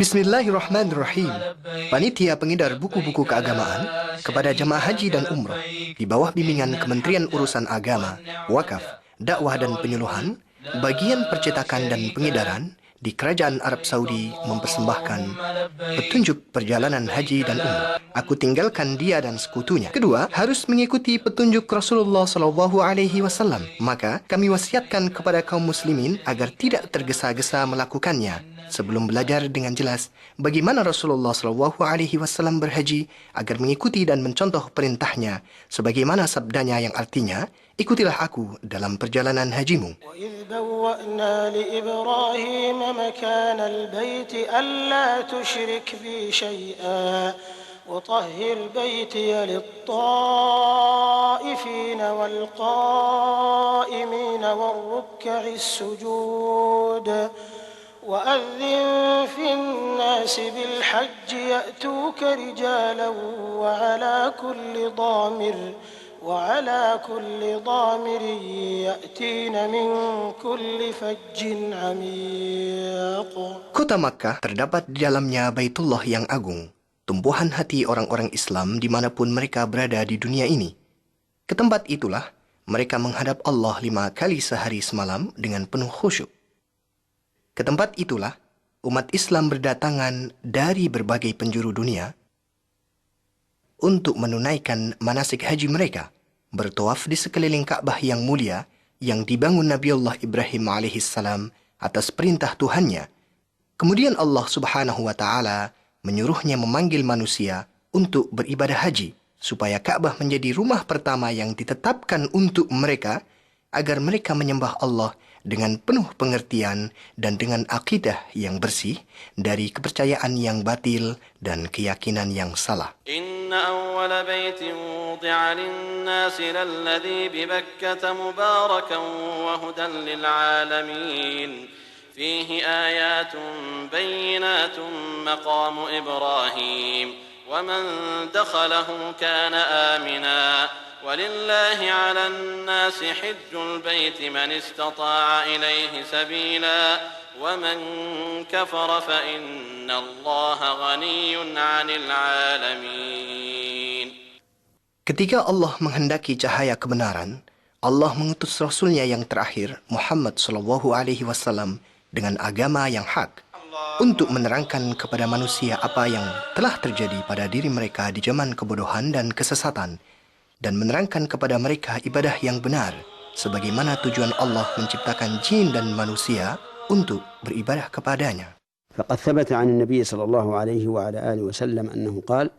Bismillahirrahmanirrahim. Panitia pengedar buku-buku keagamaan kepada jamaah haji dan umrah di bawah bimbingan Kementerian Urusan Agama, Wakaf, Dakwah dan Penyuluhan, bagian percetakan dan pengedaran di Kerajaan Arab Saudi mempersembahkan petunjuk perjalanan haji dan umrah. Aku tinggalkan dia dan sekutunya. Kedua, harus mengikuti petunjuk Rasulullah SAW. Maka kami wasiatkan kepada kaum muslimin agar tidak tergesa-gesa melakukannya sebelum belajar dengan jelas bagaimana Rasulullah SAW berhaji agar mengikuti dan mencontoh perintahnya sebagaimana sabdanya yang artinya, ikutilah aku dalam perjalanan hajimu. وَإِذْ بَوَّأْنَا لِإِبْرَاهِيمَ مَكَانَ الْبَيْتِ أَلَّا تُشْرِكْ بِي شَيْئًا وَطَهِّرْ بَيْتِيَ لِلطَّائِفِينَ وَالْقَائِمِينَ وَالرُّكَّعِ السُّجُودِ وَأَذِّنْ فِي النَّاسِ بِالْحَجِّ يَأْتُوكَ رِجَالًا وعلى كل ضامر يأتين من كل فج عميق. Kota Makkah terdapat di dalamnya Baitullah yang agung, tumpuan hati orang-orang Islam dimanapun mereka berada di dunia ini. Ke tempat itulah mereka menghadap Allah 5 kali sehari semalam dengan penuh khusyuk. Ke tempat itulah umat Islam berdatangan dari berbagai penjuru dunia untuk menunaikan manasik haji mereka, bertawaf di sekeliling Ka'bah yang mulia yang dibangun Nabiullah Ibrahim alaihissalam atas perintah Tuhannya. Kemudian Allah Subhanahu wa Ta'ala menyuruhnya memanggil manusia untuk beribadah haji, supaya Ka'bah menjadi rumah pertama yang ditetapkan untuk mereka, agar mereka menyembah Allah dengan penuh pengertian dan dengan akidah yang bersih dari kepercayaan yang batil dan keyakinan yang salah. Inna awwala baitin wudi'a lin-nasi lalladhi bi Bakkah mubarakan wa hudan lil-alamin. Fihi ayatun bayyinatun maqamu Ibrahim wa man dakhalahu kana amina. ولله على الناس حج البيت من استطاع إليه سبيلا ومن كفر فإن الله غني عن العالمين. Ketika Allah menghendaki cahaya kebenaran, Allah mengutus Rasulnya yang terakhir, Muhammad SAW, dengan agama yang hak, untuk menerangkan kepada manusia apa yang telah terjadi pada diri mereka di zaman kebodohan dan kesesatan, dan menerangkan kepada mereka ibadah yang benar, sebagaimana tujuan Allah menciptakan jin dan manusia untuk beribadah kepadanya. فقد ثبت عن النبي صلى الله عليه وعلى آله وسلم أنه قال: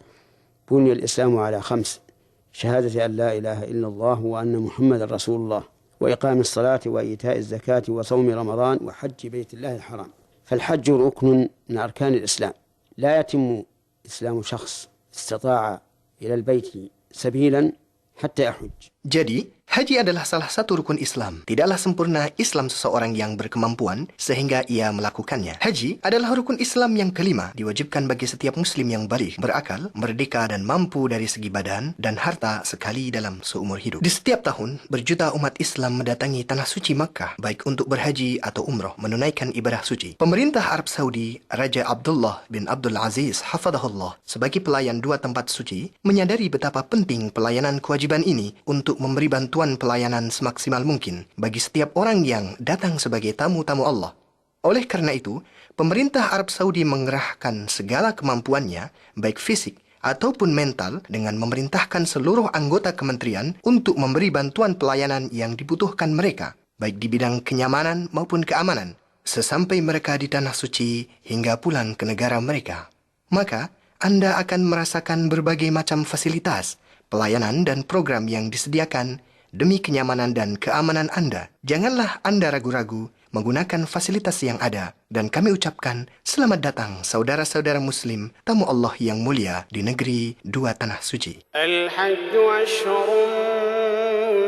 بني الإسلام على 5: شهادة أن لا إله إلا الله وأن محمد رسول الله وإقام الصلاة وإيتاء الزكاة وصوم رمضان وحج بيت الله الحرام. فالحج ركن من أركان الإسلام، لا يتم إسلام شخص استطاع إلى البيت سبيلا حتى أحج. Jadi, haji adalah salah satu rukun Islam. Tidaklah sempurna Islam seseorang yang berkemampuan sehingga ia melakukannya. Haji adalah rukun Islam yang kelima, diwajibkan bagi setiap muslim yang baligh, berakal, merdeka dan mampu dari segi badan dan harta sekali dalam seumur hidup. Di setiap tahun, berjuta umat Islam mendatangi tanah suci Makkah, baik untuk berhaji atau umrah, menunaikan ibadah suci. Pemerintah Arab Saudi, Raja Abdullah bin Abdul Aziz hafadhahullah, sebagai pelayan 2 tempat suci, menyadari betapa penting pelayanan kewajiban ini untuk memberi bantuan pelayanan semaksimal mungkin bagi setiap orang yang datang sebagai tamu-tamu Allah. Oleh karena itu, pemerintah Arab Saudi mengerahkan segala kemampuannya, baik fisik ataupun mental, dengan memerintahkan seluruh anggota kementerian untuk memberi bantuan pelayanan yang dibutuhkan mereka, baik di bidang kenyamanan maupun keamanan, sesampai mereka di tanah suci hingga pulang ke negara mereka. Maka, Anda akan merasakan berbagai macam fasilitas, pelayanan dan program yang disediakan demi kenyamanan dan keamanan Anda. Janganlah Anda ragu-ragu menggunakan fasilitas yang ada. Dan kami ucapkan selamat datang saudara-saudara muslim, tamu Allah yang mulia di negeri 2 tanah suci. Al-Hajj ashhurun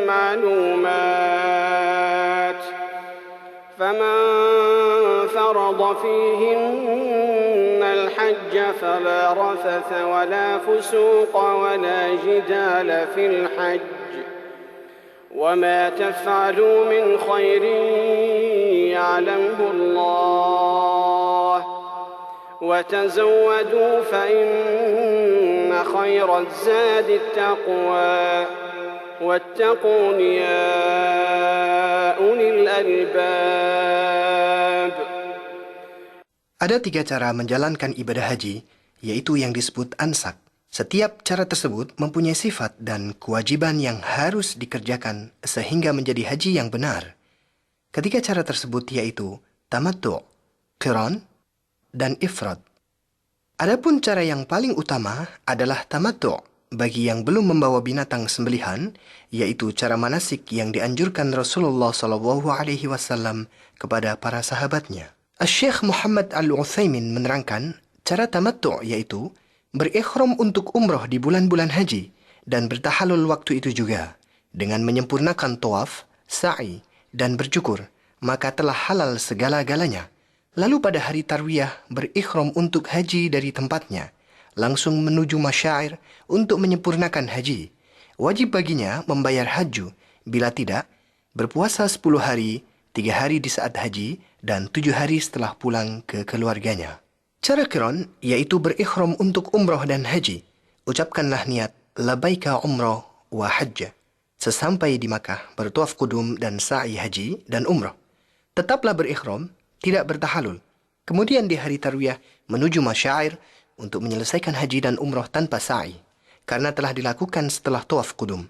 ma'lumat. Faman farada fihin الحج فلا رفث ولا فسوق ولا جدال في الحج وما تفعلوا من خير يعلمه الله وتزودوا فإن خير الزاد التقوى واتقون يا أولي الألباب. Ada 3 cara menjalankan ibadah haji, yaitu yang disebut ansak. Setiap cara tersebut mempunyai sifat dan kewajiban yang harus dikerjakan sehingga menjadi haji yang benar. Ketiga cara tersebut yaitu tamattu', qiran, dan ifrad. Adapun cara yang paling utama adalah tamattu' bagi yang belum membawa binatang sembelihan, yaitu cara manasik yang dianjurkan Rasulullah SAW kepada para sahabatnya. Syekh Muhammad Al-Utsaimin menerangkan, cara tamattu' yaitu berikhram untuk umrah di bulan-bulan haji dan bertahalul waktu itu juga dengan menyempurnakan tawaf, sa'i, dan bercukur, maka telah halal segala-galanya. Lalu pada hari tarwiyah berikhram untuk haji dari tempatnya, langsung menuju masyair untuk menyempurnakan haji. Wajib baginya membayar haju, bila tidak, berpuasa 10 hari, 3 hari di saat haji, dan 7 hari setelah pulang ke keluarganya. Cara qiran, yaitu berikhram untuk umrah dan haji. Ucapkanlah niat, labaika umrah wa hajjah. Sesampai di Makkah, bertuaf kudum dan sa'i haji dan umrah. Tetaplah berikhram, tidak bertahalul. Kemudian di hari tarwiyah menuju masyair untuk menyelesaikan haji dan umrah tanpa sa'i, karena telah dilakukan setelah tuaf kudum.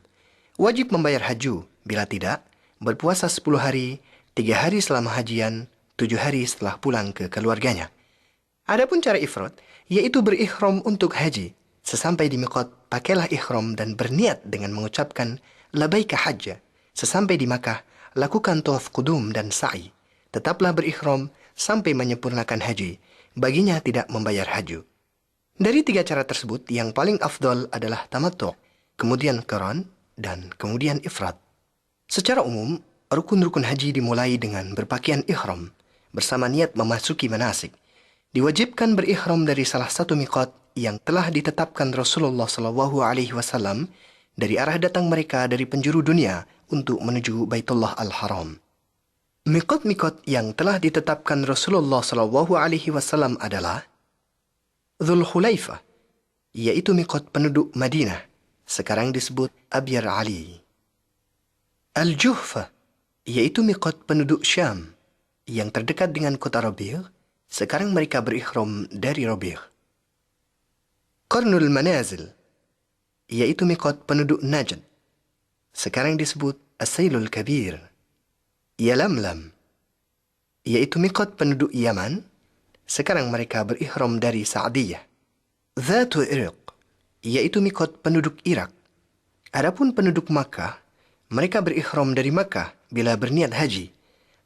Wajib membayar haju, bila tidak, berpuasa 10 hari, 3 hari selama hajian, 7 hari setelah pulang ke keluarganya. Adapun cara ifrad, yaitu berikhram untuk haji. Sesampai di miqat, pakailah ikhram dan berniat dengan mengucapkan labaika hajjah. Sesampai di Makkah, lakukan tawaf kudum dan sa'i. Tetaplah berikhram sampai menyempurnakan haji. Baginya tidak membayar haju. Dari 3 cara tersebut, yang paling afdal adalah tamattu', kemudian qiran, dan kemudian ifrad. Secara umum, rukun-rukun haji dimulai dengan berpakaian ikhram, bersama niat memasuki manasik. Diwajibkan berikhram dari salah satu miqat yang telah ditetapkan Rasulullah SAW dari arah datang mereka dari penjuru dunia untuk menuju Baitullah Al-Haram. Miqat-miqat yang telah ditetapkan Rasulullah SAW adalah Dzul Khulaifah, yaitu miqat penduduk Madinah, sekarang disebut Abyar Ali. Al-Juhfah, yaitu miqat penduduk Syam, yang terdekat dengan kota Rabi', sekarang mereka berikhram dari Rabi'. Qarnul Manazil, yaitu miqat penduduk Najd, sekarang disebut As-Sailul Kabir. Yalamlam, yaitu miqat penduduk Yaman, sekarang mereka berikhram dari Sa'diyah. Dzatu Irq, yaitu miqat penduduk Irak. Adapun penduduk Makkah, mereka berikhram dari Makkah bila berniat haji,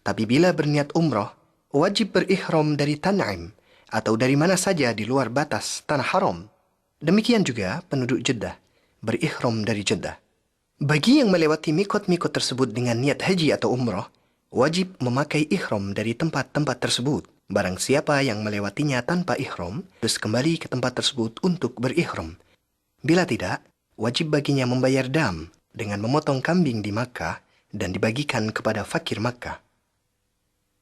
tapi bila berniat umrah, wajib berikhram dari Tan'im atau dari mana saja di luar batas tanah haram. Demikian juga penduduk Jeddah, berikhram dari Jeddah. Bagi yang melewati miqat-miqat tersebut dengan niat haji atau umrah, wajib memakai ikhram dari tempat-tempat tersebut. Barang siapa yang melewatinya tanpa ikhram, terus kembali ke tempat tersebut untuk berikhram. Bila tidak, wajib baginya membayar dam dengan memotong kambing di Makkah dan dibagikan kepada fakir Makkah.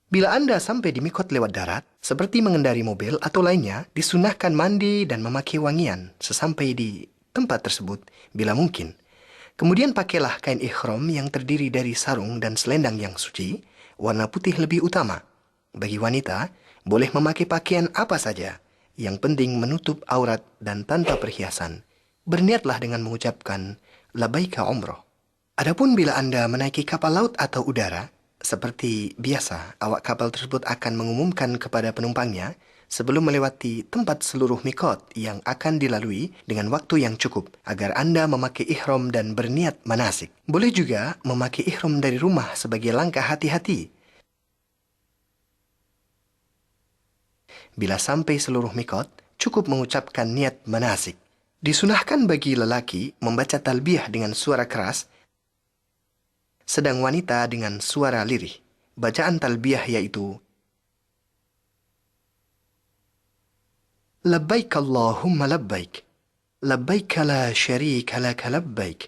Bila Anda sampai di miqat lewat darat, seperti mengendari mobil atau lainnya, disunahkan mandi dan memakai wangian sesampai di tempat tersebut bila mungkin. Kemudian pakailah kain ikhram yang terdiri dari sarung dan selendang yang suci, warna putih lebih utama. Bagi wanita, boleh memakai pakaian apa saja, yang penting menutup aurat dan tanpa perhiasan. Berniatlah dengan mengucapkan labaika umrah. Adapun bila Anda menaiki kapal laut atau udara, seperti biasa, awak kapal tersebut akan mengumumkan kepada penumpangnya sebelum melewati tempat seluruh miqat yang akan dilalui dengan waktu yang cukup agar Anda memakai ihram dan berniat manasik. Boleh juga memakai ihram dari rumah sebagai langkah hati-hati. Bila sampai seluruh miqat, cukup mengucapkan niat manasik. Disunahkan bagi lelaki membaca talbiyah dengan suara keras, sedang wanita dengan suara lirih. Bacaan talbiyah yaitu Labbaik Allahumma labbaik, labbaik la syarika laka labbaik,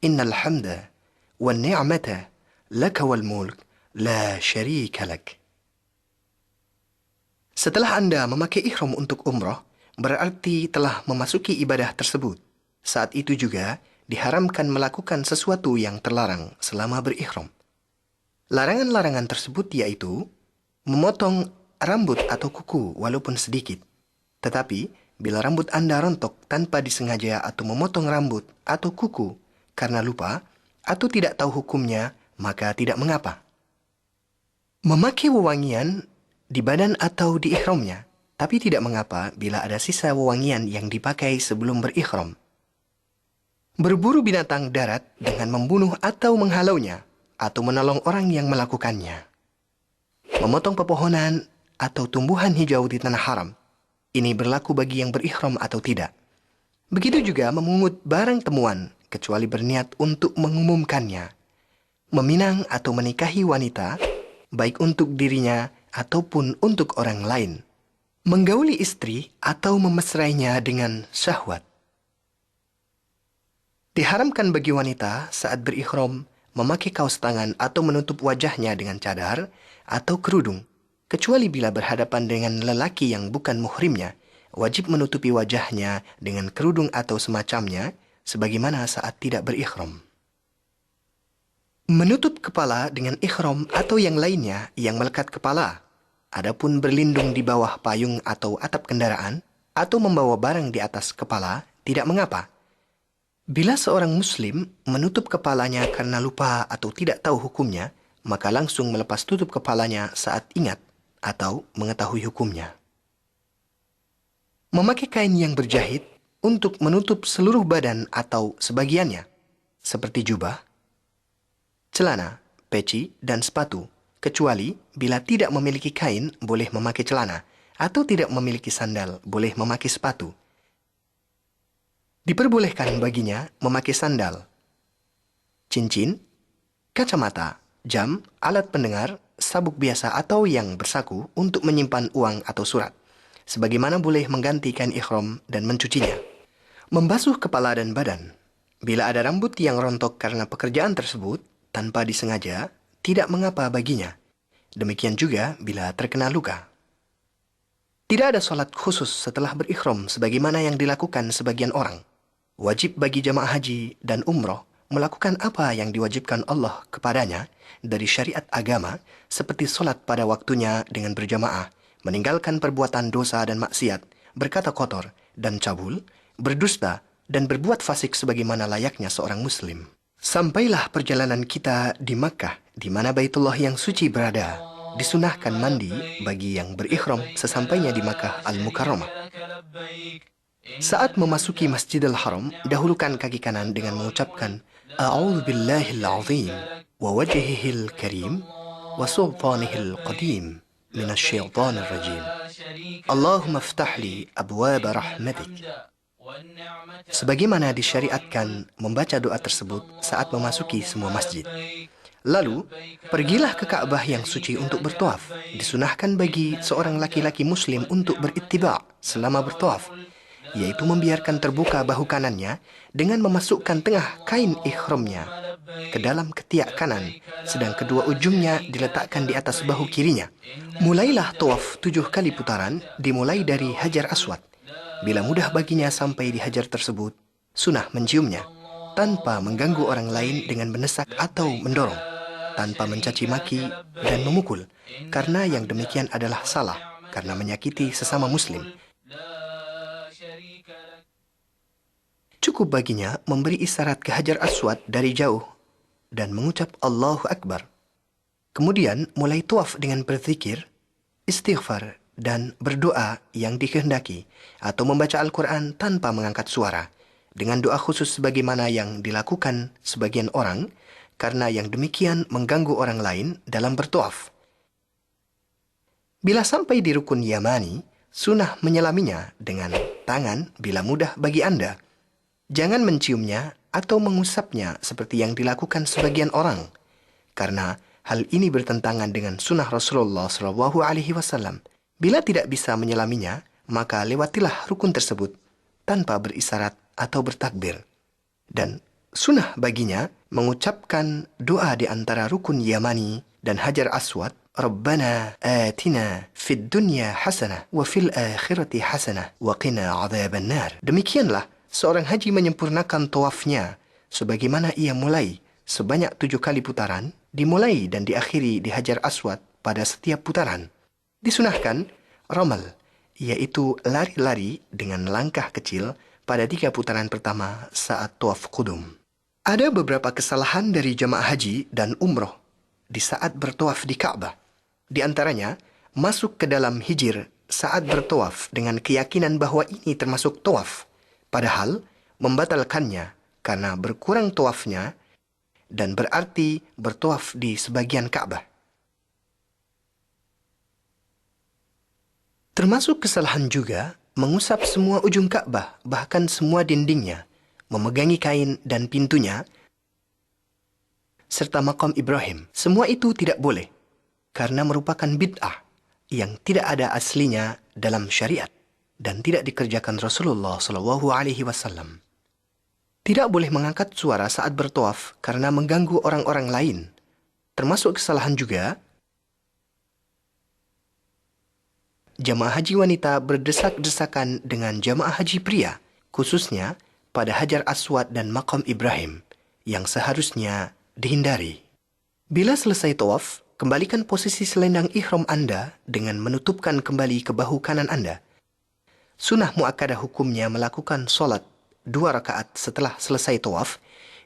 innal hamda wal ni'mata laka wal mulk la syarika lak. Setelah Anda memakai ihram untuk umrah, berarti telah memasuki ibadah tersebut. Saat itu juga diharamkan melakukan sesuatu yang terlarang selama berihram. Larangan-larangan tersebut yaitu memotong rambut atau kuku walaupun sedikit. Tetapi, bila rambut Anda rontok tanpa disengaja atau memotong rambut atau kuku karena lupa atau tidak tahu hukumnya, maka tidak mengapa. Memakai wewangian di badan atau di ihramnya, tapi tidak mengapa bila ada sisa wewangian yang dipakai sebelum berihram. Berburu binatang darat dengan membunuh atau menghalaunya, atau menolong orang yang melakukannya. Memotong pepohonan atau tumbuhan hijau di tanah haram. Ini berlaku bagi yang berihram atau tidak. Begitu juga memungut barang temuan, kecuali berniat untuk mengumumkannya. Meminang atau menikahi wanita, baik untuk dirinya ataupun untuk orang lain. Menggauli istri atau memesrainya dengan syahwat. Diharamkan bagi wanita saat berihram memakai kaos tangan atau menutup wajahnya dengan cadar atau kerudung, kecuali bila berhadapan dengan lelaki yang bukan muhrimnya, wajib menutupi wajahnya dengan kerudung atau semacamnya, sebagaimana saat tidak berihram. Menutup kepala dengan ihram atau yang lainnya yang melekat kepala. Adapun berlindung di bawah payung atau atap kendaraan, atau membawa barang di atas kepala, tidak mengapa. Bila seorang muslim menutup kepalanya karena lupa atau tidak tahu hukumnya, maka langsung melepas tutup kepalanya saat ingat atau mengetahui hukumnya. Memakai kain yang berjahit untuk menutup seluruh badan atau sebagiannya, seperti jubah, celana, peci, dan sepatu, kecuali bila tidak memiliki kain boleh memakai celana, atau tidak memiliki sandal boleh memakai sepatu. Diperbolehkan baginya memakai sandal, cincin, kacamata, jam, alat pendengar, sabuk biasa atau yang bersaku untuk menyimpan uang atau surat, sebagaimana boleh menggantikan ihram dan mencucinya. Membasuh kepala dan badan. Bila ada rambut yang rontok karena pekerjaan tersebut, tanpa disengaja, tidak mengapa baginya. Demikian juga bila terkena luka. Tidak ada solat khusus setelah berihram sebagaimana yang dilakukan sebagian orang. Wajib bagi jamaah haji dan umrah melakukan apa yang diwajibkan Allah kepadanya dari syariat agama, seperti solat pada waktunya dengan berjamaah, meninggalkan perbuatan dosa dan maksiat, berkata kotor dan cabul, berdusta, dan berbuat fasik sebagaimana layaknya seorang muslim. Sampailah perjalanan kita di Makkah, di mana Baitullah yang suci berada. Disunahkan mandi bagi yang berihram sesampainya di Makkah Al-Mukarramah. Saat memasuki Masjidil Haram, dahulukan kaki kanan dengan mengucapkan A'udzu billahil azim wa wajhihil karim wa sultanihil qadim minasyaitonir rajim. Allahumma iftah li abwaab rahmatik. Sebagaimana disyariatkan membaca doa tersebut saat memasuki semua masjid. Lalu, pergilah ke Ka'bah yang suci untuk bertawaf. Disunahkan bagi seorang laki-laki muslim untuk berittiba' selama bertawaf, yaitu membiarkan terbuka bahu kanannya dengan memasukkan tengah kain ihramnya ke dalam ketiak kanan, sedang kedua ujungnya diletakkan di atas bahu kirinya. Mulailah tawaf 7 kali putaran, dimulai dari Hajar Aswad. Bila mudah baginya sampai di hajar tersebut, sunah menciumnya, tanpa mengganggu orang lain dengan mendesak atau mendorong, tanpa mencaci maki dan memukul, karena yang demikian adalah salah, karena menyakiti sesama muslim. Cukup baginya memberi isyarat ke Hajar Aswad dari jauh dan mengucap Allahu Akbar. Kemudian mulai tawaf dengan berzikir, istighfar, dan berdoa yang dikehendaki, atau membaca Al-Quran tanpa mengangkat suara, dengan doa khusus sebagaimana yang dilakukan sebagian orang, karena yang demikian mengganggu orang lain dalam bertawaf. Bila sampai di rukun Yamani, sunah menyelaminya dengan tangan bila mudah bagi Anda. Jangan menciumnya atau mengusapnya seperti yang dilakukan sebagian orang, karena hal ini bertentangan dengan sunnah Rasulullah SAW. Bila tidak bisa menyelaminya, maka lewatilah rukun tersebut tanpa berisyarat atau bertakbir. Dan sunnah baginya mengucapkan doa di antara rukun Yamani dan Hajar Aswad, Rabbana atina fid dunya hasanah wa fil akhirati hasanah wa qina adzaban nar. Demikianlah seorang haji menyempurnakan tawafnya sebagaimana ia mulai sebanyak 7 kali putaran, dimulai dan diakhiri di Hajar Aswad pada setiap putaran. Disunahkan ramal, yaitu lari-lari dengan langkah kecil pada 3 putaran pertama saat tawaf qudum. Ada beberapa kesalahan dari jamaah haji dan umroh di saat bertawaf di Ka'bah. Di antaranya, masuk ke dalam hijir saat bertawaf dengan keyakinan bahwa ini termasuk tawaf, padahal membatalkannya karena berkurang tawafnya dan berarti bertawaf di sebagian Ka'bah. Termasuk kesalahan juga mengusap semua ujung Ka'bah, bahkan semua dindingnya, memegangi kain dan pintunya, serta makam Ibrahim. Semua itu tidak boleh, karena merupakan bid'ah yang tidak ada aslinya dalam syariat dan tidak dikerjakan Rasulullah SAW. Tidak boleh mengangkat suara saat bertawaf karena mengganggu orang-orang lain. Termasuk kesalahan juga, jamaah haji wanita berdesak-desakan dengan jamaah haji pria, khususnya pada Hajar Aswad dan makam Ibrahim, yang seharusnya dihindari. Bila selesai tawaf, kembalikan posisi selendang ihram Anda dengan menutupkan kembali ke bahu kanan Anda. Sunnah muakkadah hukumnya melakukan solat 2 rakaat setelah selesai tawaf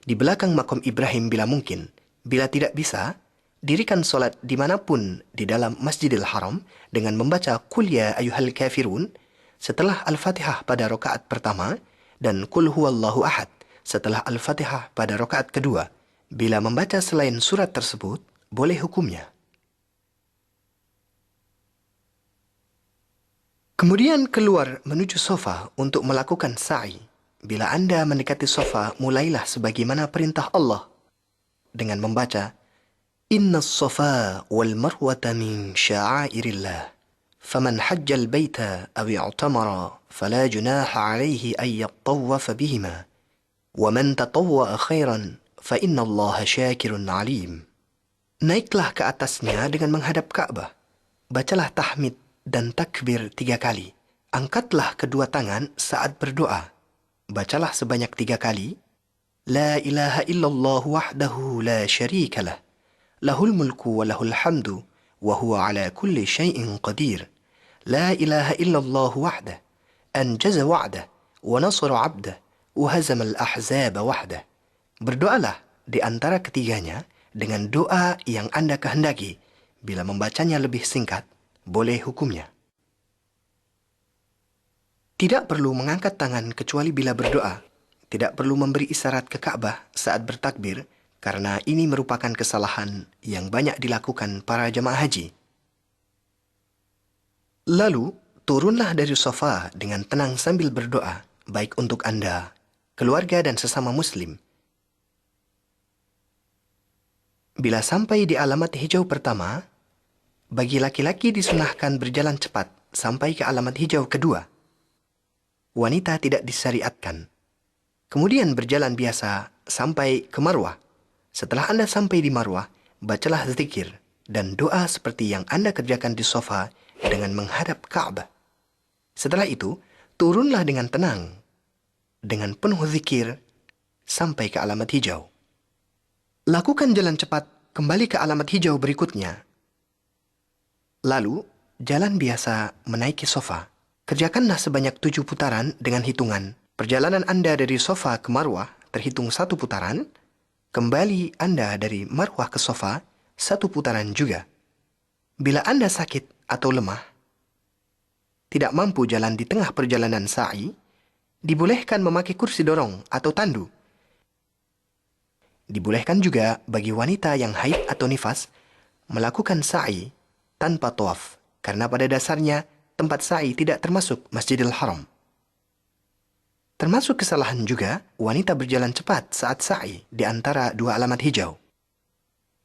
di belakang makam Ibrahim bila mungkin. Bila tidak bisa, dirikan solat dimanapun di dalam Masjidil Haram dengan membaca Qul ya ayyuhal kafirun setelah Al-Fatihah pada rakaat pertama dan Qul huwallahu ahad setelah Al-Fatihah pada rakaat kedua. Bila membaca selain surat tersebut, boleh hukumnya. Kemudian keluar menuju sofa untuk melakukan sa'i. Bila Anda mendekati sofa, mulailah sebagaimana perintah Allah dengan membaca Inna as-safa wal marwata min sya'airillah faman hajjal baita aw i'tamara fala junaha alayhi ay yattawwafa bihima wa man tatawwa'a khairan fa inna Allaha syakirun alim. Naiklah ke atasnya dengan menghadap Ka'bah. Bacalah tahmid dan takbir 3 kali. Angkatlah kedua tangan saat berdoa. Bacalah sebanyak 3 kali. La ilaha illallah wahdahu la syarika lah. Lahul mulku wa lahul hamdu wa huwa ala kulli syai'in qadir. La ilaha illallah wahdah. Anjaza wa'dah wa nasara 'abdah wa hazama al-ahzaba wahdah. Berdoalah di antara ketiganya dengan doa yang Anda kehendaki. Bila membacanya lebih singkat, boleh hukumnya. Tidak perlu mengangkat tangan kecuali bila berdoa. Tidak perlu memberi isyarat ke Ka'bah saat bertakbir, karena ini merupakan kesalahan yang banyak dilakukan para jemaah haji. Lalu, turunlah dari sofa dengan tenang sambil berdoa, baik untuk Anda, keluarga dan sesama muslim. Bila sampai di alamat hijau pertama, bagi laki-laki disunahkan berjalan cepat sampai ke alamat hijau kedua. Wanita tidak disyariatkan. Kemudian berjalan biasa sampai ke Marwah. Setelah Anda sampai di Marwah, bacalah zikir dan doa seperti yang Anda kerjakan di sofa dengan menghadap Ka'bah. Setelah itu, turunlah dengan tenang, dengan penuh zikir, sampai ke alamat hijau. Lakukan jalan cepat kembali ke alamat hijau berikutnya. Lalu, jalan biasa menaiki sofa. Kerjakanlah sebanyak 7 putaran dengan hitungan. Perjalanan Anda dari sofa ke Marwah terhitung 1 putaran. Kembali Anda dari Marwah ke sofa 1 putaran juga. Bila Anda sakit atau lemah, tidak mampu jalan di tengah perjalanan sa'i, dibolehkan memakai kursi dorong atau tandu. Dibolehkan juga bagi wanita yang haid atau nifas melakukan sa'i tanpa tawaf, karena pada dasarnya tempat sa'i tidak termasuk Masjidil Haram. Termasuk kesalahan juga wanita berjalan cepat saat sa'i di antara 2 alamat hijau.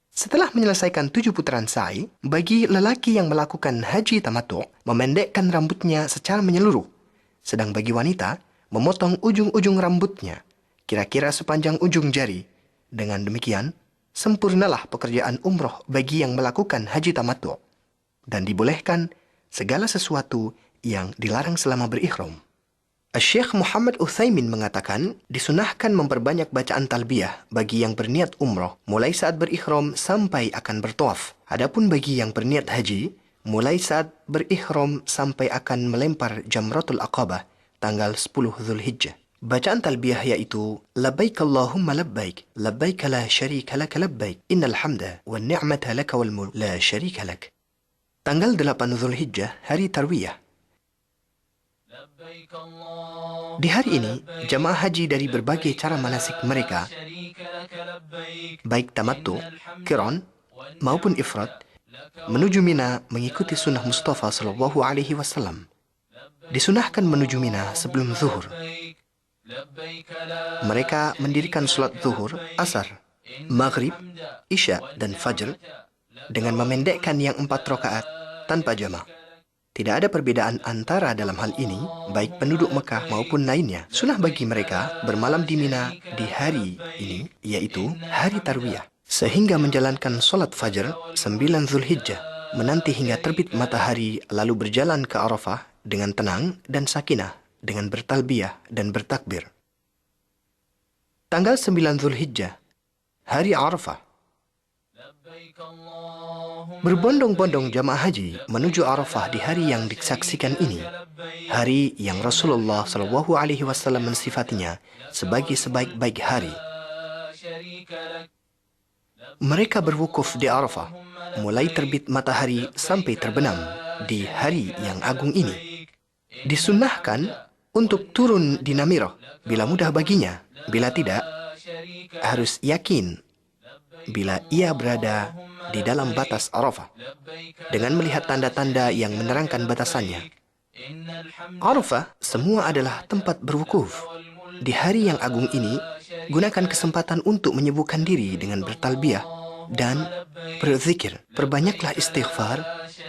Setelah menyelesaikan 7 putaran sa'i, bagi lelaki yang melakukan haji tamattu' memendekkan rambutnya secara menyeluruh, sedang bagi wanita memotong ujung-ujung rambutnya, kira-kira sepanjang ujung jari. Dengan demikian, sempurnalah pekerjaan umroh bagi yang melakukan haji tamattu' dan dibolehkan segala sesuatu yang dilarang selama berihram. Syekh Muhammad Utsaimin mengatakan, disunahkan memperbanyak bacaan talbiyah bagi yang berniat umroh mulai saat berihram sampai akan bertawaf. Adapun bagi yang berniat haji, mulai saat berihram sampai akan melempar Jamratul Aqabah tanggal 10 Zulhijjah. Bacaan talbiyah yaitu labbaik Allahumma labbaik, labbaik la syarika lak labbaik, innal hamda wan ni'mata laka wal mulk la syarika lak. Tanggal 8 Zulhijjah, hari Tarwiyah. Di hari ini, jamaah haji dari berbagai cara manasik mereka, baik tamattu, qiran, maupun ifrad, menuju Mina mengikuti sunnah Mustafa SAW. Disunahkan menuju Mina sebelum zuhur. Mereka mendirikan sholat zuhur, asar, maghrib, isya, dan fajr dengan memendekkan yang 4 rakaat tanpa jama'. Tidak ada perbedaan antara dalam hal ini, baik penduduk Mekah maupun lainnya. Sunnah bagi mereka bermalam di Mina di hari ini, yaitu hari Tarwiyah, sehingga menjalankan sholat fajar 9 Zulhijjah, menanti hingga terbit matahari lalu berjalan ke Arafah dengan tenang dan sakinah, dengan bertalbiyah dan bertakbir. Tanggal 9 Zulhijjah, hari Arafah. Berbondong-bondong jamaah haji menuju Arafah di hari yang disaksikan ini, hari yang Rasulullah SAW mensifatinya sebagai sebaik-baik hari. Mereka berwukuf di Arafah mulai terbit matahari sampai terbenam di hari yang agung ini. Disunnahkan untuk turun di Namirah bila mudah baginya. Bila tidak, harus yakin bila ia berada di dalam batas Arafah dengan melihat tanda-tanda yang menerangkan batasannya. Arafah semua adalah tempat berwukuf. Di hari yang agung ini, gunakan kesempatan untuk menyibukkan diri dengan bertalbiyah dan berzikir. Perbanyaklah istighfar,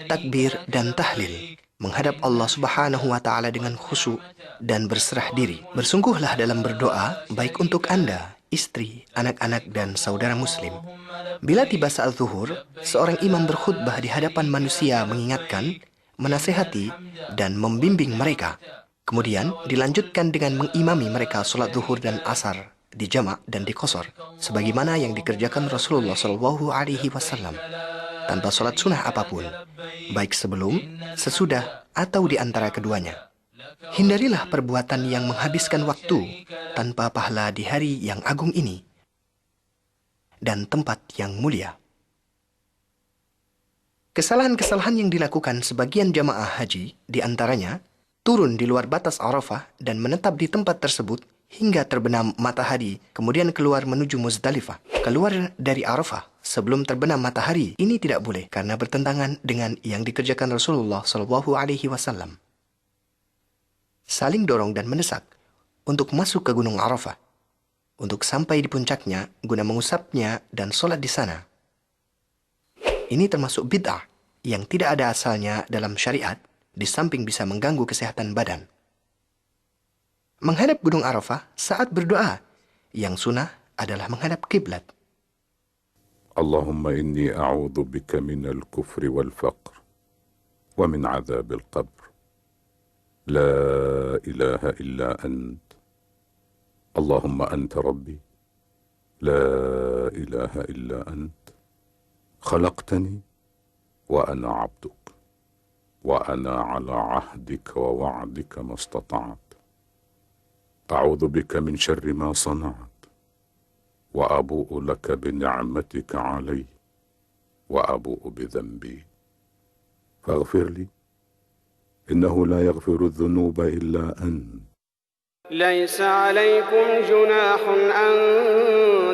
takbir, dan tahlil. Menghadap Allah Subhanahu wa Ta'ala dengan khusyuk dan berserah diri. Bersungguhlah dalam berdoa, baik untuk Anda, istri, anak-anak, dan saudara muslim. Bila tiba saat zuhur, seorang imam berkhutbah di hadapan manusia mengingatkan, menasehati, dan membimbing mereka. Kemudian dilanjutkan dengan mengimami mereka sholat zuhur dan asar di jama' dan di qasar, sebagaimana yang dikerjakan Rasulullah SAW, tanpa sholat sunnah apapun, baik sebelum, sesudah, atau di antara keduanya. Hindarilah perbuatan yang menghabiskan waktu tanpa pahala di hari yang agung ini dan tempat yang mulia. Kesalahan-kesalahan yang dilakukan sebagian jamaah haji, di antaranya turun di luar batas Arafah dan menetap di tempat tersebut hingga terbenam matahari, kemudian keluar menuju Muzdalifah. Keluar dari Arafah sebelum terbenam matahari, ini tidak boleh karena bertentangan dengan yang dikerjakan Rasulullah SAW. Saling dorong dan mendesak untuk masuk ke Gunung Arafah, untuk sampai di puncaknya guna mengusapnya dan sholat di sana. Ini termasuk bid'ah yang tidak ada asalnya dalam syariat, di samping bisa mengganggu kesehatan badan. Menghadap Gunung Arafah saat berdoa, yang sunnah adalah menghadap kiblat. Allahumma inni a'udhu bika minal kufri wal faqr wa min adzabil qabr. La ilaha illa ant. Allahumma anta rabbi. La ilaha illa ant. Khalaqtani wa ana abduk. Wa ana ala ahdika wa wa'dika mastata'at. أعوذ بك من شر ما صنعت وأبوء لك بنعمتك علي وأبوء بذنبي فاغفر لي إنه لا يغفر الذنوب إلا أنت. ليس عليكم جناح أن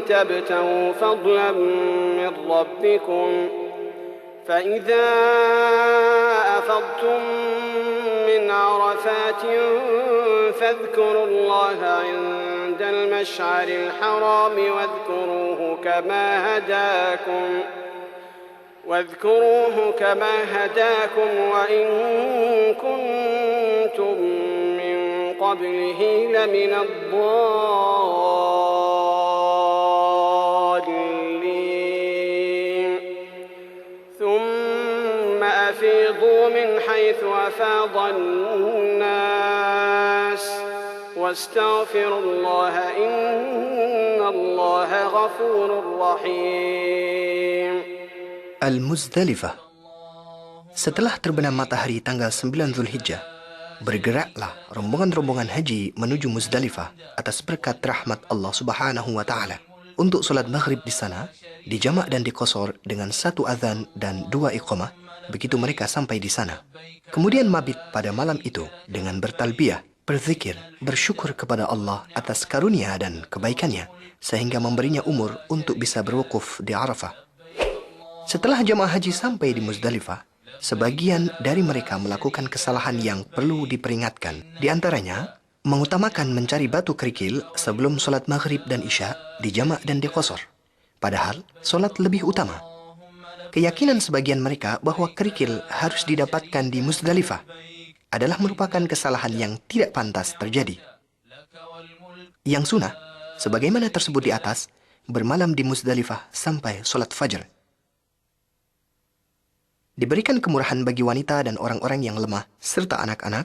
تبتغوا فضلا من ربكم فإذا أفضتم من عرفات فاذكروا الله عند المشعر الحرام واذكروه كما هداكم وإن كنتم من قبله لمن الضالين. أفيضوا من حيث أفاض الناس واستغفروا الله إن الله غفور رحيم. Al-Muzdalifah. Setelah terbenam matahari tanggal 9 Zulhijjah, bergeraklah rombongan-rombongan haji menuju Muzdalifah atas berkat rahmat Allah Subhanahu wa Ta'ala. Untuk solat maghrib di sana, dijamak dan diqasar dengan 1 azan dan 2 iqamah, begitu mereka sampai di sana. Kemudian mabit pada malam itu dengan bertalbiyah, berzikir, bersyukur kepada Allah atas karunia dan kebaikannya, sehingga memberinya umur untuk bisa berwukuf di Arafah. Setelah jamaah haji sampai di Muzdalifah, sebagian dari mereka melakukan kesalahan yang perlu diperingatkan. Di antaranya, mengutamakan mencari batu kerikil sebelum solat maghrib dan isya dijamak dan diqasar. Padahal, solat lebih utama. Keyakinan sebagian mereka bahwa kerikil harus didapatkan di Muzdalifah adalah merupakan kesalahan yang tidak pantas terjadi. Yang sunnah, sebagaimana tersebut di atas, bermalam di Muzdalifah sampai solat fajar. Diberikan kemurahan bagi wanita dan orang-orang yang lemah serta anak-anak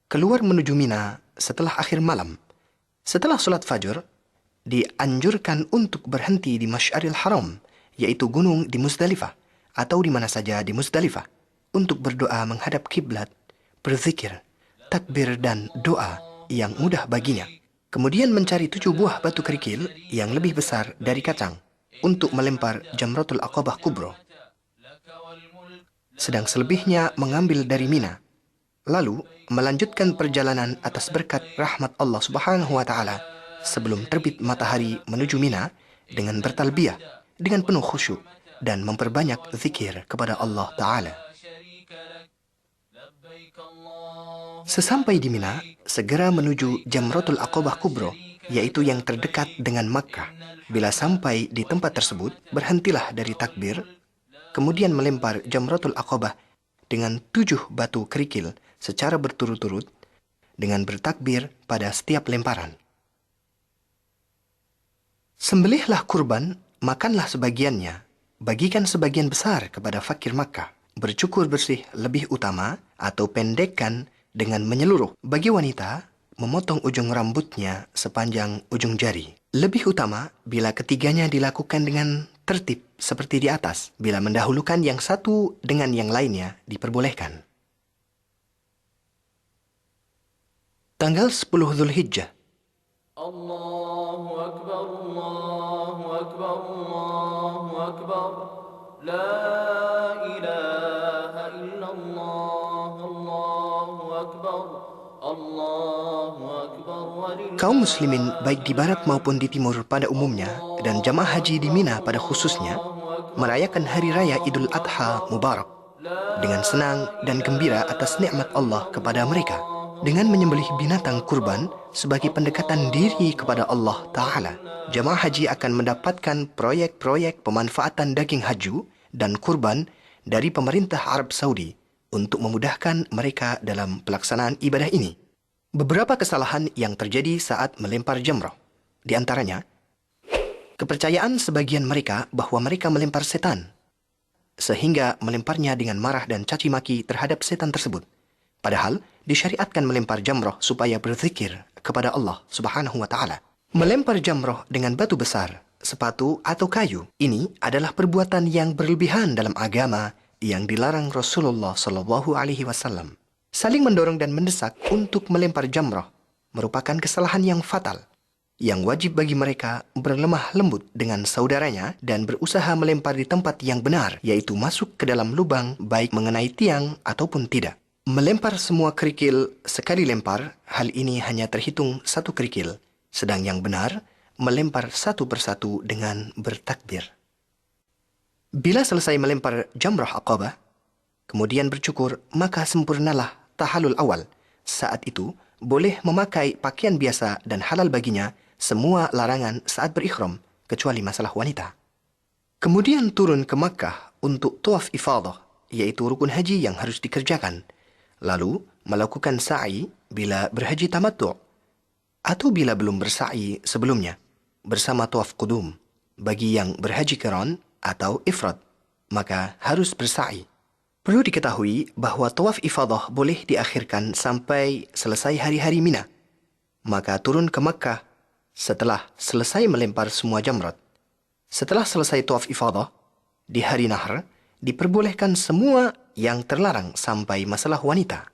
keluar menuju Mina setelah akhir malam. Setelah solat fajar, dianjurkan untuk berhenti di Masy'aril Haram, yaitu gunung di Muzdalifah, atau di mana saja di Muzdalifah, untuk berdoa menghadap kiblat, berzikir, takbir dan doa yang mudah baginya. Kemudian mencari 7 buah batu kerikil yang lebih besar dari kacang untuk melempar Jamratul Aqabah Kubra. Sedang selebihnya mengambil dari Mina. Lalu melanjutkan perjalanan atas berkat rahmat Allah Subhanahu wa Ta'ala sebelum terbit matahari menuju Mina dengan bertalbiyah dengan penuh khusyuk dan memperbanyak zikir kepada Allah Ta'ala. Sesampai di Mina, segera menuju Jamratul Aqabah Kubra, yaitu yang terdekat dengan Makkah. Bila sampai di tempat tersebut, berhentilah dari takbir, kemudian melempar Jamratul Aqabah dengan 7 batu kerikil secara berturut-turut dengan bertakbir pada setiap lemparan. Sembelihlah kurban, makanlah sebagiannya, bagikan sebagian besar kepada fakir Makkah. Bercukur bersih lebih utama atau pendekkan dengan menyeluruh. Bagi wanita, memotong ujung rambutnya sepanjang ujung jari. Lebih utama bila ketiganya dilakukan dengan tertib seperti di atas. Bila mendahulukan yang satu dengan yang lainnya diperbolehkan. Tanggal 10 Zulhijjah. Allahu Akbar, Allahu Akbar, Allahu Akbar. La ilaha illallah, Allahu Akbar, Allahu Akbar. Kaum muslimin baik di barat maupun di timur pada umumnya dan jamaah haji di Mina pada khususnya merayakan hari raya Idul Adha Mubarak dengan senang dan gembira atas nikmat Allah kepada mereka. Dengan menyembelih binatang kurban sebagai pendekatan diri kepada Allah Ta'ala, jamaah haji akan mendapatkan proyek-proyek pemanfaatan daging haju dan kurban dari pemerintah Arab Saudi untuk memudahkan mereka dalam pelaksanaan ibadah ini. Beberapa kesalahan yang terjadi saat melempar jamrah. Di antaranya, kepercayaan sebagian mereka bahwa mereka melempar setan, sehingga melemparnya dengan marah dan caci maki terhadap setan tersebut. Padahal, disyariatkan melempar jamrah supaya berzikir kepada Allah Subhanahu wa Ta'ala. Melempar jamrah dengan batu besar, sepatu atau kayu, ini adalah perbuatan yang berlebihan dalam agama yang dilarang Rasulullah Sallallahu Alaihi Wasallam. Saling mendorong dan mendesak untuk melempar jamrah merupakan kesalahan yang fatal, yang wajib bagi mereka berlemah lembut dengan saudaranya dan berusaha melempar di tempat yang benar, yaitu masuk ke dalam lubang baik mengenai tiang ataupun tidak. Melempar semua kerikil sekali lempar, hal ini hanya terhitung 1 kerikil, sedang yang benar melempar satu persatu dengan bertakbir. Bila selesai melempar jamrah Aqabah, kemudian bercukur, maka sempurnalah tahallul awal. Saat itu, boleh memakai pakaian biasa dan halal baginya semua larangan saat berikhram, kecuali masalah wanita. Kemudian turun ke Makkah untuk tawaf ifadah, yaitu rukun haji yang harus dikerjakan. Lalu melakukan sa'i bila berhaji tamattu' atau bila belum bersa'i sebelumnya bersama tawaf qudum. Bagi yang berhaji qiran atau ifrad, maka harus bersa'i. Perlu diketahui bahawa tawaf ifadah boleh diakhirkan sampai selesai hari-hari Mina. Maka turun ke Makkah setelah selesai melempar semua jamrat. Setelah selesai tawaf ifadah, di hari Nahr, diperbolehkan semua yang terlarang sampai masalah wanita.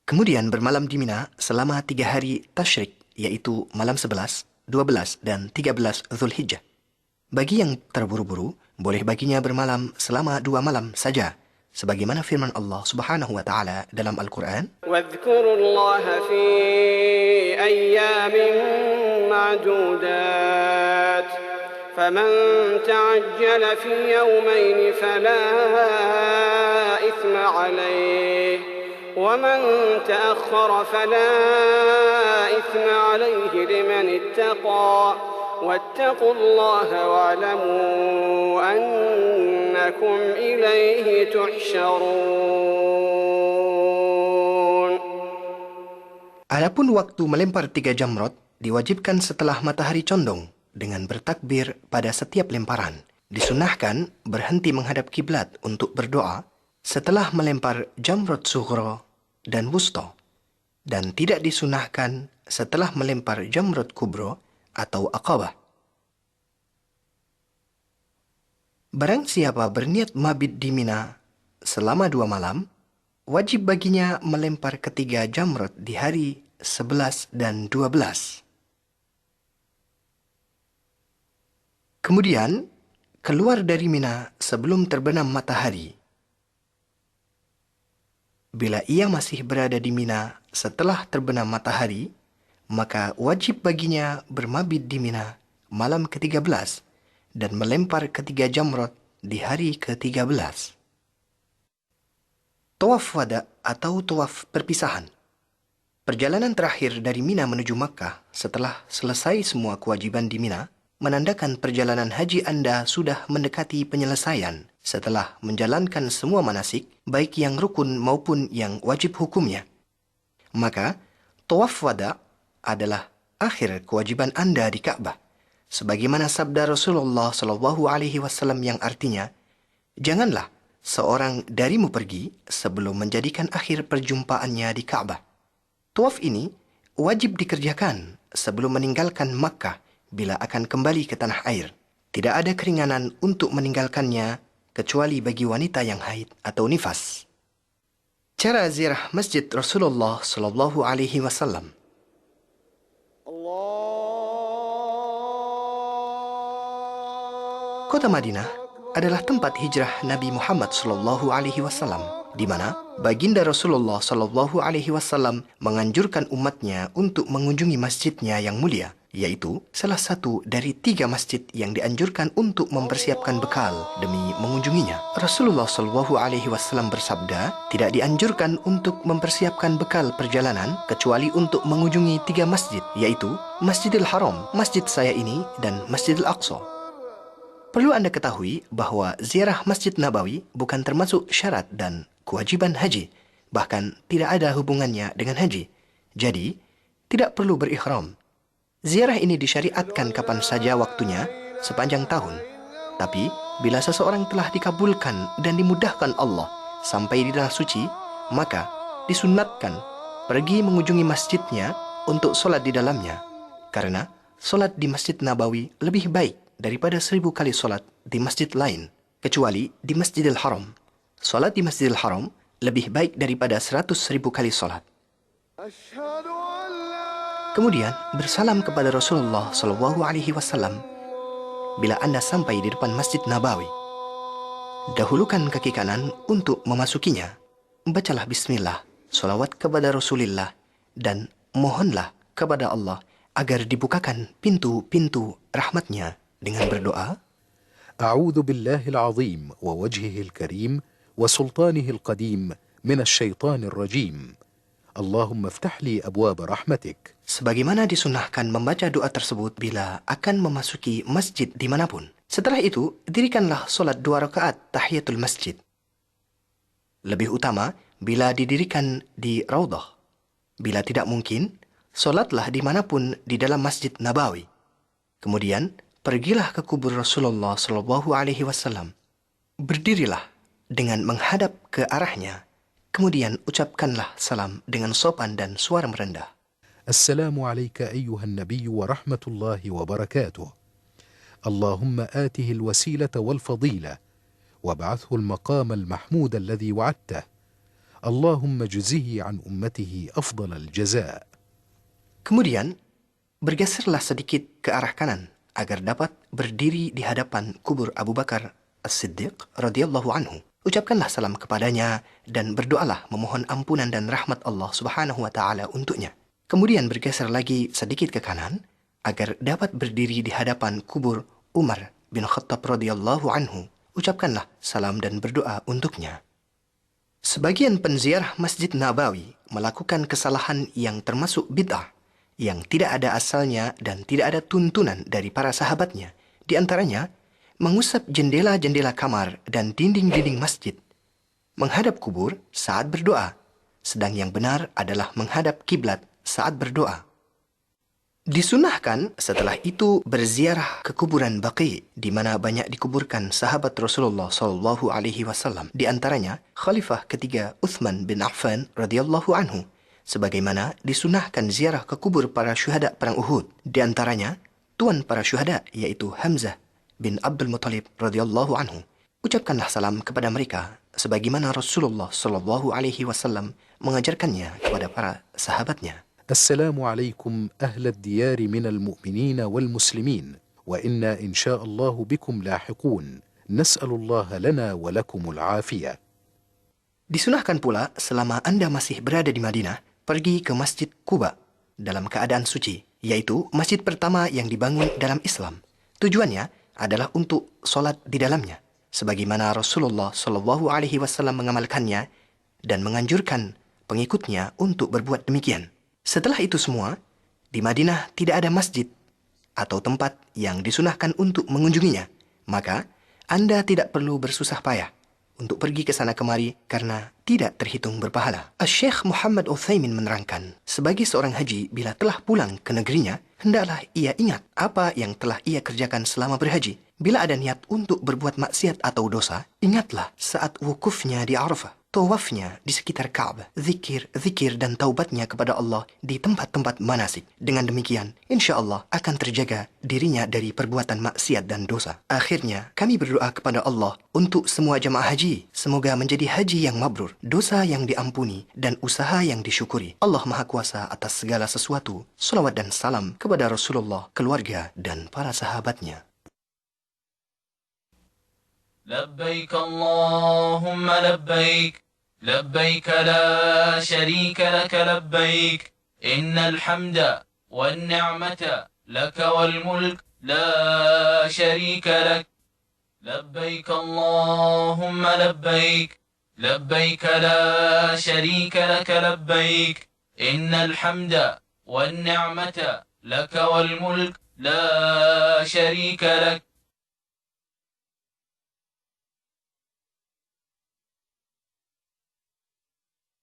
Kemudian bermalam di Mina selama 3 hari tasyrik, iaitu malam 11, 12 dan 13 Zulhijjah. Bagi yang terburu-buru, boleh baginya bermalam selama 2 malam saja, sebagaimana firman Allah Subhanahu wa taala dalam Al-Quran, واذكروا الله في أيام معدودات فمن تعجل في يومين فلا إثم عليه ومن تأخر فلا إثم عليه لمن اتقى واتقوا الله واعلموا أنكم إليه تحشرون. adapun waktu melempar 3 jamrot diwajibkan setelah matahari condong dengan bertakbir pada setiap lemparan. Disunahkan berhenti menghadap kiblat untuk berdoa setelah melempar jamrot sughra dan wusta, dan tidak disunahkan setelah melempar jamrot kubra atau aqabah. Barang siapa berniat mabit di Mina selama 2 malam, wajib baginya melempar ketiga jamrot di hari 11 dan 12. Kemudian, keluar dari Mina sebelum terbenam matahari. Bila ia masih berada di Mina setelah terbenam matahari, maka wajib baginya bermabit di Mina malam ke-13 dan melempar ketiga jamrot di hari ke-13. Tawaf wada atau tawaf perpisahan. Perjalanan terakhir dari Mina menuju Makkah setelah selesai semua kewajiban di Mina menandakan perjalanan haji Anda sudah mendekati penyelesaian setelah menjalankan semua manasik, baik yang rukun maupun yang wajib hukumnya. Maka, tawaf wada adalah akhir kewajiban Anda di Ka'bah, sebagaimana sabda Rasulullah SAW yang artinya, janganlah seorang darimu pergi sebelum menjadikan akhir perjumpaannya di Ka'bah. Tawaf ini wajib dikerjakan sebelum meninggalkan Makkah bila akan kembali ke tanah air. Tidak ada keringanan untuk meninggalkannya kecuali bagi wanita yang haid atau nifas. Cara ziarah Masjid Rasulullah SAW. Kota Madinah adalah tempat hijrah Nabi Muhammad SAW, di mana baginda Rasulullah SAW menganjurkan umatnya untuk mengunjungi masjidnya yang mulia, yaitu salah satu dari 3 masjid yang dianjurkan untuk mempersiapkan bekal demi mengunjunginya. Rasulullah SAW bersabda, tidak dianjurkan untuk mempersiapkan bekal perjalanan kecuali untuk mengunjungi 3 masjid, yaitu Masjidil Haram, masjid saya ini, dan Masjidil Aqsa. Perlu Anda ketahui bahawa ziarah Masjid Nabawi bukan termasuk syarat dan kewajiban haji, bahkan tidak ada hubungannya dengan haji. Jadi, tidak perlu berikhram. Ziarah ini disyariatkan kapan saja waktunya, sepanjang tahun. Tapi, bila seseorang telah dikabulkan dan dimudahkan Allah sampai di tanah suci, maka disunatkan pergi mengunjungi masjidnya untuk solat di dalamnya. Karena solat di Masjid Nabawi lebih baik daripada 1000 kali solat di masjid lain, kecuali di Masjidil Haram. Solat di Masjidil Haram lebih baik daripada 100.000 kali solat. Kemudian bersalam kepada Rasulullah SAW bila Anda sampai di depan Masjid Nabawi. Dahulukan kaki kanan untuk memasukinya. Bacalah bismillah, salawat kepada Rasulullah, dan mohonlah kepada Allah agar dibukakan pintu-pintu rahmatnya dengan berdoa, أعوذ بالله العظيم ووجهه الكريم وسلطانه القديم من الشيطان الرجيم اللهم افتح لي أبواب رحمتك. Sebagaimana disunahkan membaca doa tersebut bila akan memasuki masjid dimanapun. Setelah itu, dirikanlah solat 2 rakaat tahiyatul masjid. Lebih utama bila didirikan di Raudah. Bila tidak mungkin, solatlah dimanapun di dalam Masjid Nabawi. Kemudian, pergilah ke kubur Rasulullah SAW. Berdirilah dengan menghadap ke arahnya. Kemudian ucapkanlah salam dengan sopan dan suara merendah. السلام عليك أيها النبي ورحمة الله وبركاته. اللهم آته الوسيلة والفضيلة وابعثه المقام المحمود الذي وعدته. اللهم جزه عن أمته أفضل الجزاء. Kemudian, bergeserlah sedikit ke arah kanan agar dapat berdiri di hadapan kubur Abu Bakar As-Siddiq radhiyallahu anhu. Ucapkanlah salam kepadanya dan berdoalah memohon ampunan dan rahmat Allah Subhanahu wa taala untuknya. Kemudian bergeser lagi sedikit ke kanan agar dapat berdiri di hadapan kubur Umar bin Khattab radhiyallahu anhu. Ucapkanlah salam dan berdoa untuknya. Sebagian penziarah Masjid Nabawi melakukan kesalahan yang termasuk bid'ah, yang tidak ada asalnya dan tidak ada tuntunan dari para sahabatnya. Di antaranya, mengusap jendela-jendela kamar dan dinding-dinding masjid, menghadap kubur saat berdoa, sedang yang benar adalah menghadap kiblat saat berdoa. Disunahkan setelah itu berziarah ke kuburan Baqi, di mana banyak dikuburkan sahabat Rasulullah sallallahu alaihi wasallam, di antaranya Khalifah ketiga Uthman bin Affan radhiyallahu anhu, sebagaimana disunahkan ziarah ke kubur para syuhada perang Uhud, di antaranya tuan para syuhada yaitu Hamzah bin Abdul Muttalib radhiyallahu anhu. Ucapkanlah salam kepada mereka sebagaimana Rasulullah sallallahu alaihi wasallam mengajarkannya kepada para sahabatnya. السلام عليكم أهل الديار من المؤمنين والمسلمين وإنا إن شاء الله بكم لاحقون نسأل الله لنا ولكم العافية. Disunahkan pula selama Anda masih berada di Madinah, pergi ke Masjid Quba dalam keadaan suci, yaitu masjid pertama yang dibangun dalam Islam. Tujuannya adalah untuk solat di dalamnya, sebagaimana Rasulullah Shallallahu Alaihi Wasallam mengamalkannya dan menganjurkan pengikutnya untuk berbuat demikian. Setelah itu semua, di Madinah tidak ada masjid atau tempat yang disunahkan untuk mengunjunginya. Maka, Anda tidak perlu bersusah payah untuk pergi ke sana kemari karena tidak terhitung berpahala. Syekh Muhammad Utsaimin menerangkan, sebagai seorang haji bila telah pulang ke negerinya, hendaklah ia ingat apa yang telah ia kerjakan selama berhaji. Bila ada niat untuk berbuat maksiat atau dosa, ingatlah saat wukufnya di Arafah, tawafnya di sekitar Ka'bah, zikir dan taubatnya kepada Allah di tempat-tempat manasik. Dengan demikian, insya Allah akan terjaga dirinya dari perbuatan maksiat dan dosa. Akhirnya, kami berdoa kepada Allah untuk semua jamaah haji. Semoga menjadi haji yang mabrur, dosa yang diampuni, dan usaha yang disyukuri. Allah Maha Kuasa atas segala sesuatu. Salawat dan salam kepada Rasulullah, keluarga, dan para sahabatnya. لبيك اللهم لبيك لبيك لا شريك لك لبيك إن الحمد والنعمة لك والملك لا شريك لك لبيك اللهم لبيك لبيك لا شريك لك لبيك إن الحمد والنعمة لك والملك لا شريك لك